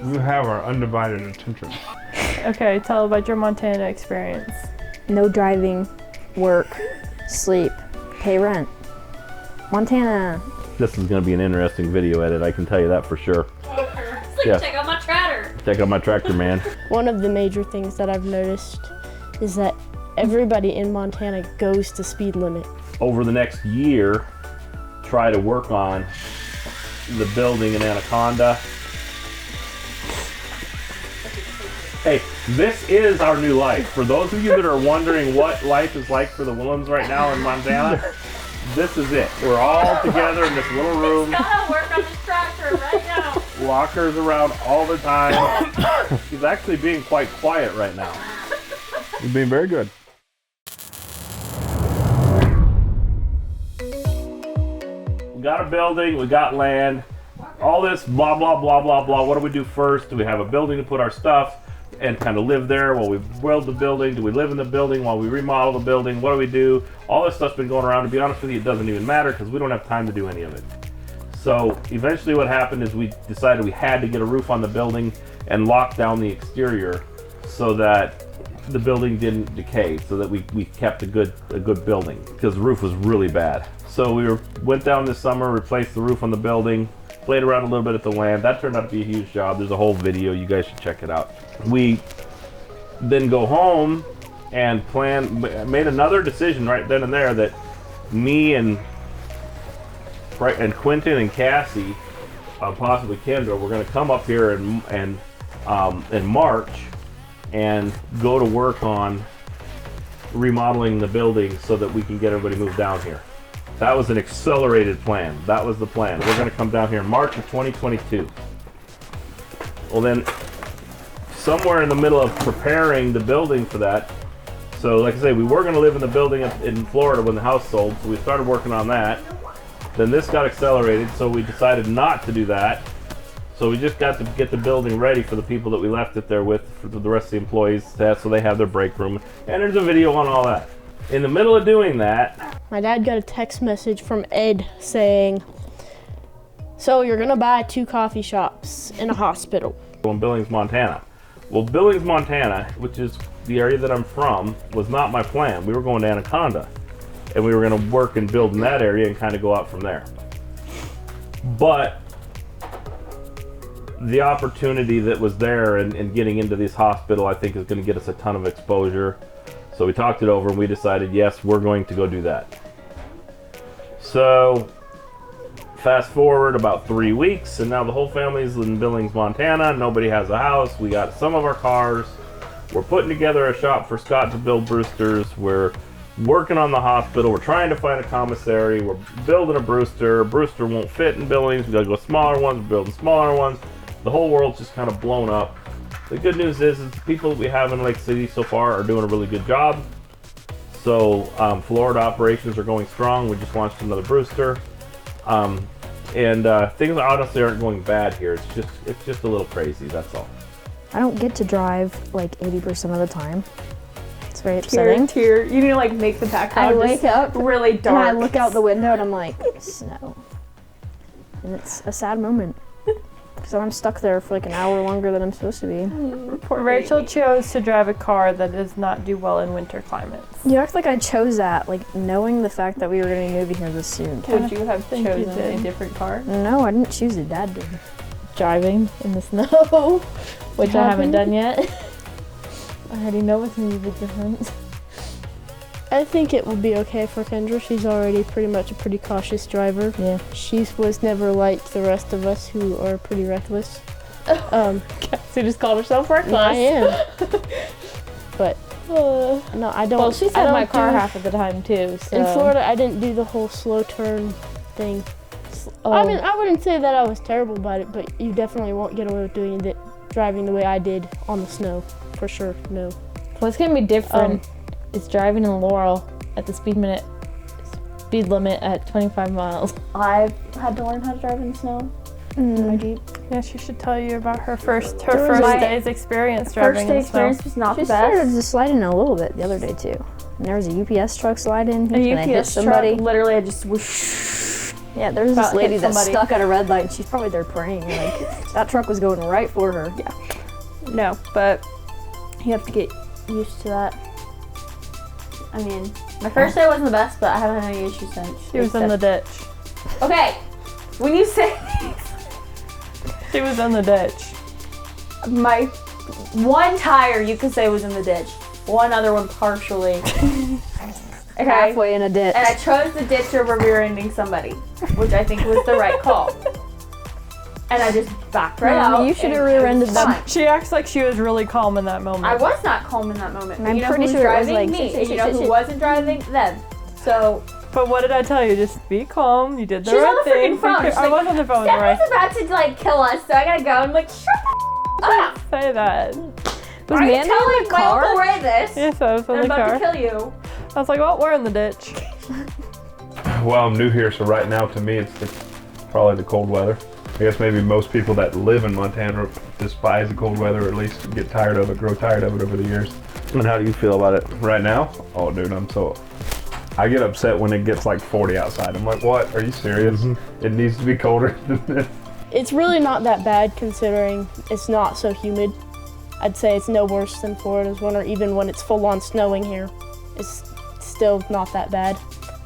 You have our undivided attention. Okay, tell about your Montana experience. No driving, work, sleep, pay rent. Montana. This is going to be an interesting video edit, I can tell you that for sure. It's like, Yeah. check out my tractor. Check out my tractor, man. One of the major things that I've noticed is that everybody in Montana goes to speed limit. Over the next year, try to work on the building in Anaconda. Hey, this is our new life. For those of you that are wondering what life is like for the Willems right now in Montana, this is it. We're all together in this little room. Gotta work on this tractor right now. Walker's around all the time. He's actually being quite quiet right now. You're being very good. We got a building, we got land, all this blah, blah, blah, blah, blah. What do we do first? Do we have a building to put our stuff and kind of live there while we build the building? Do we live in the building while we remodel the building? What do we do? All this stuff's been going around. To be honest with you, it doesn't even matter because we don't have time to do any of it. So eventually what happened is we decided we had to get a roof on the building and lock down the exterior so that the building didn't decay, so that we kept a good building, because the roof was really bad. So we went down this summer, replaced the roof on the building, played around a little bit at the land. That turned out to be a huge job. There's a whole video, you guys should check it out. We then go home and made another decision right then and there that me and Quentin and Cassie, possibly Kendra, we're going to come up here in March and go to work on remodeling the building so that we can get everybody moved down here. That was an accelerated plan. That was the plan. We're going to come down here in March of 2022. Well, then, somewhere in the middle of preparing the building for that, so like I say, we were going to live in the building in Florida when the house sold, so we started working on that. Then this got accelerated, so we decided not to do that. So we just got to get the building ready for the people that we left it there with, for the rest of the employees, so they have their break room. And there's a video on all that. In the middle of doing that, My dad got a text message from Ed saying, so you're gonna buy 2 coffee shops in a hospital. in Billings, Montana. Well, Billings, Montana, which is the area that I'm from, was not my plan. We were going to Anaconda, and we were going to work and build in that area and kind of go out from there. But the opportunity that was there and getting into this hospital, I think, is going to get us a ton of exposure. So we talked it over and we decided, yes, we're going to go do that. So fast forward about 3 weeks, and now the whole family's in Billings, Montana. Nobody has a house. We got some of our cars. We're putting together a shop for Scott to build Brewsters. We're working on the hospital. We're trying to find a commissary. We're building a Brewster. Brewster won't fit in Billings. We gotta go smaller ones. We're building smaller ones. The whole world's just kind of blown up. The good news is the people that we have in Lake City so far are doing a really good job. So Florida operations are going strong. We just launched another Brewster. And things honestly aren't going bad here. It's just a little crazy, that's all. I don't get to drive like 80% of the time. It's very upsetting. Tear. You need to like make the background I wake up really dark. and I look out the window and I'm like, snow. And it's a sad moment. Because I'm stuck there for like an hour longer than I'm supposed to be. Rachel chose to drive a car that does not do well in winter climates. You act like I chose that, like knowing the fact that we were going to be moving here this soon. Would you have think you chosen did. a different car? No, I didn't choose it. Dad did. Driving in the snow, which I haven't done yet. I already know it's going to be different. I think it will be okay for Kendra. She's already pretty much a pretty cautious driver. Yeah. She was never like the rest of us who are pretty reckless. Cassie just called herself reckless. I am. But no, I don't. Well, she I said don't my car do- half of the time too. So. In Florida, I didn't do the whole slow turn thing. I mean, I wouldn't say that I was terrible about it, but you definitely won't get away with driving the way I did on the snow, for sure. No. What's gonna be different is driving in Laurel at the speed limit at 25 miles. I've had to learn how to drive in the snow in my Jeep. Yeah, she should tell you about her first my day's experience driving in the snow. was not the best. She started to slide in a little bit the other day too. And there was a UPS truck sliding. A and I hit UPS somebody. truck literally had just whoosh. Yeah, there's this About lady hit that's somebody. stuck at a red light. And she's probably there praying. Like that truck was going right for her. Yeah. No, but you have to get used to that. I mean, my first day wasn't the best, but I haven't had any issues since. She was in the ditch. Okay, when you say She was in the ditch. my one tire, you could say was in the ditch. One other one partially. Okay. Halfway in a ditch. And I chose the ditch over rear-ending somebody, which I think was the right call. And I just backed right No, out. you should have and it was rear-ended them. fine. She acts like she was really calm in that moment. I was not calm in that moment. And I'm you know pretty who was sure it was driving? like, Me. shit, And you know shit, who shit. wasn't driving? Them. So But what did I tell you? Just be calm. You did the she's right on the thing. freaking phone. She's I like, was on the phone with her. Stephanie's about to like kill us, so I gotta go. I'm like, shut the up. Say that. Was Are you Mandy in telling the my car? Uncle Ray this? Yes, I was I'm in the about car. to kill you. I was like, well, we're in the ditch. Well, I'm new here, so right now to me it's probably the cold weather. I guess maybe most people that live in Montana despise the cold weather, or at least get tired of it, grow tired of it over the years. And how do you feel about it? Right now, oh dude, I get upset when it gets like 40 outside. I'm like, what? Are you serious? It needs to be colder than this. It's really not that bad considering it's not so humid. I'd say it's no worse than Florida's winter, even when it's full on snowing here. It's still not that bad.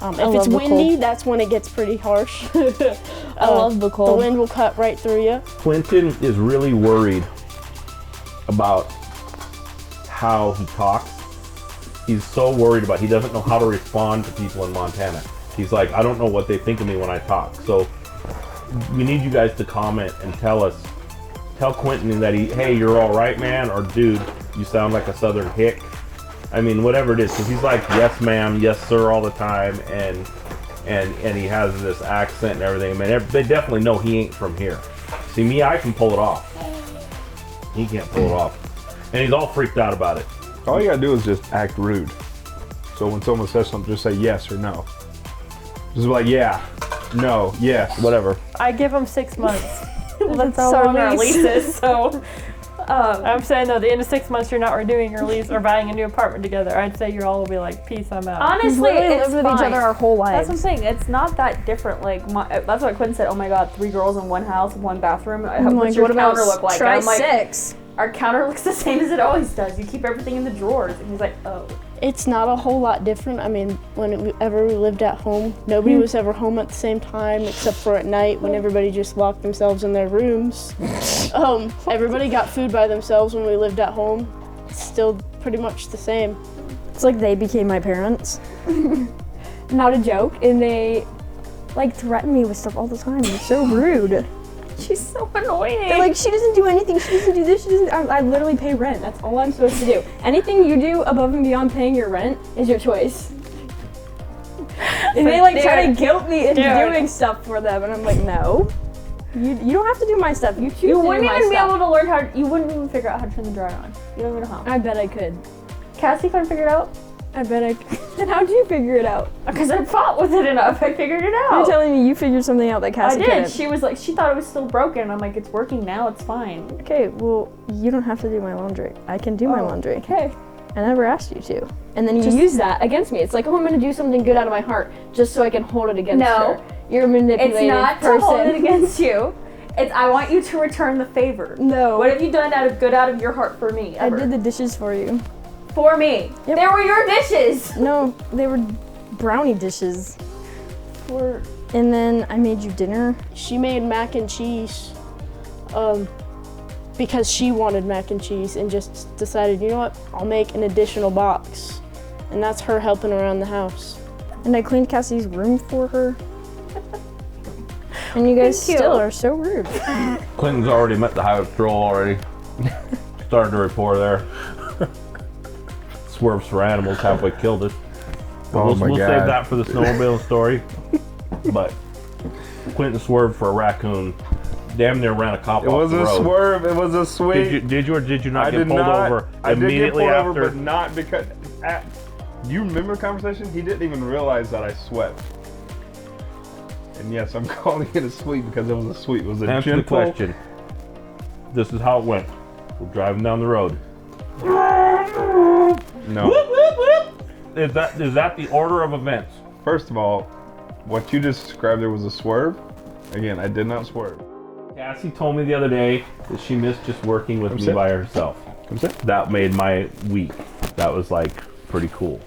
If love it's the windy, cold. that's when it gets pretty harsh. I love the The cold. wind will cut right through you. Quentin is really worried about how he talks. He's so worried about, he doesn't know how to respond to people in Montana. He's like, I don't know what they think of me when I talk. So we need you guys to comment and tell Quentin that hey, you're all right, man, or dude, you sound like a Southern hick. I mean, whatever it is, because he's like, yes, ma'am, yes, sir, all the time, and he has this accent and everything. I mean, they definitely know he ain't from here. See, me, I can pull it off. He can't pull it off, and he's all freaked out about it. All you gotta do is just act rude. So when someone says something, just say yes or no. Just be like, yeah, no, yes. Whatever. I give them 6 months. That's our so long our lease. leases. So I'm saying though, at the end of 6 months, you're not renewing your lease or buying a new apartment together. I'd say you all will be like, peace, I'm out. honestly, We it's lived with each fine. other our whole That's lives. what I'm saying. It's not that different. Like that's what Quinn said. Oh my God, 3 girls in one house, one bathroom. I'm What's like, your what about counter look like? try And I'm like, 6? our counter looks the same as it always does. You keep everything in the drawers. And he's like, oh. It's not a whole lot different. I mean, whenever we lived at home, nobody was ever home at the same time except for at night when everybody just locked themselves in their rooms. Everybody got food by themselves when we lived at home. It's still pretty much the same. It's like they became my parents. Not a joke, and they like threaten me with stuff all the time. They're so rude. She's so annoying. They're like, she doesn't do anything. She doesn't do this. She doesn't. I literally pay rent. That's all I'm supposed to do. Anything you do above and beyond paying your rent is your choice. And they like try to guilt me into doing stuff for them, and I'm like, no. You don't have to do my stuff. You choose You to wouldn't do my even be stuff. able to learn how. You wouldn't even figure out how to turn the dryer on. You don't even know how. I bet I could. Cassie couldn't figure it out I bet I could. Then how'd you figure it out? because I fought with it enough. I figured it out. You're telling me you figured something out that I Cassie did. couldn't. She was like, she thought it was still broken. I'm like, it's working now. It's fine. Okay, well, you don't have to do my laundry. I can do my laundry. Okay. I never asked you to. And then you use that against me. It's like, oh, I'm gonna do something good out of my heart just so I can hold it against No. her. You're a manipulative It's not person. to hold it against you. It's I want you to return the favor. No. What have you done out of your heart for me? I Ever? did the dishes for you. For me. Yep. They were your dishes. No, they were brownie dishes. And then I made you dinner. She made mac and cheese because she wanted mac and cheese and just decided, you know what, I'll make an additional box. And that's her helping around the house. And I cleaned Cassie's room for her. And you guys Thank you. still are so rude. Clinton's already met the highway patrol already. Started to report there. Swerves for animals halfway killed us. But Oh my we'll God. save that for the snowmobile story. But Quentin swerved for a raccoon. Damn near ran a cop It off was the a road. swerve. It was a sweet. Did you or did you not I get did pulled not. over I did get immediately pulled after? over, but not because. Do you remember the conversation? He didn't even realize that I sweat. And yes, I'm calling it a sweet because it was a sweet. It was a Answer the gentle. question. This is how it went. We're driving down the road. No. Is that the order of events? First of all, What you just described there was a swerve. Again, I did not swerve. Cassie told me the other day that she missed just working with Come me sit. by herself. Come sit. That made my week. That was like pretty cool.